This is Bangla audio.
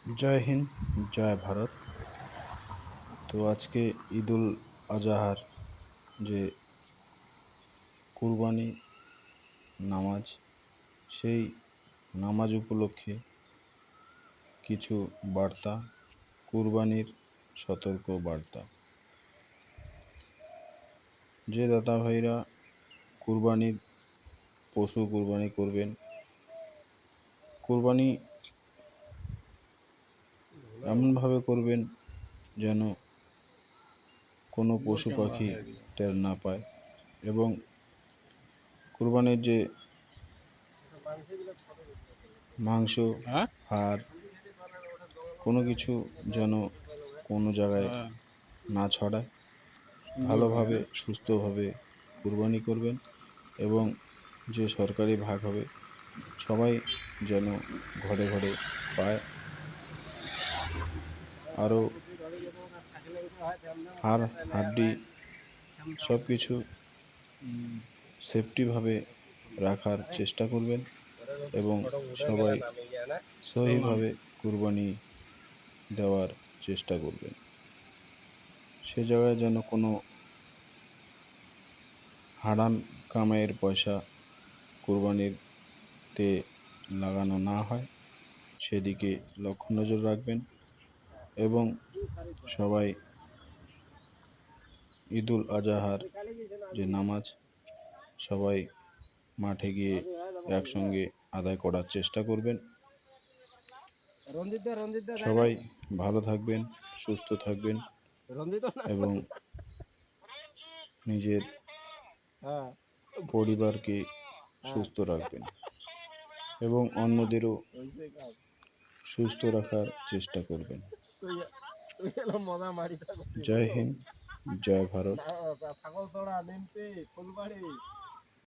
জয় হিন্দ, জয় ভারত। তো আজকে ঈদুল আজহার যে কুরবানি নামাজ, সেই নামাজ উপলক্ষে কিছু বার্তা, কুরবানির সতর্ক বার্তা। যে দাতা ভাইরা কুরবানির পশু কুরবানি করবেন, কুরবানি এমনভাবে করবেন যেন কোনো পশু পাখি টের না পায়, এবং কুরবানির যে মাংস, হাড়, কোনো কিছু যেন কোনো জায়গায় না ছড়ায়। ভালোভাবে সুস্থভাবে কুরবানি করবেন, এবং যে সরকারি ভাগ হবে সবাই যেন ঘরে ঘরে পায়। আরও হাড় হাড্ডি সব কিছু সেফটিভাবে রাখার চেষ্টা করবেন, এবং সবাই সহিভাবে কুরবানি দেওয়ার চেষ্টা করবেন। সে জায়গায় যেন কোনো হারাম কামাইয়ের পয়সা কুরবানিতে লাগানো না হয়, সেদিকে লক্ষ্য নজর রাখবেন। এবং সবাই ঈদুল আজহার যে নামাজ, সবাই মাঠে গিয়ে একসঙ্গে আদায় করার চেষ্টা করবেন। সবাই ভালো থাকবেন, সুস্থ থাকবেন, এবং নিজের পরিবারকে সুস্থ রাখবেন, এবং অন্যদেরও সুস্থ রাখার চেষ্টা করবেন। জয় হিন্দ, জয় ভারত।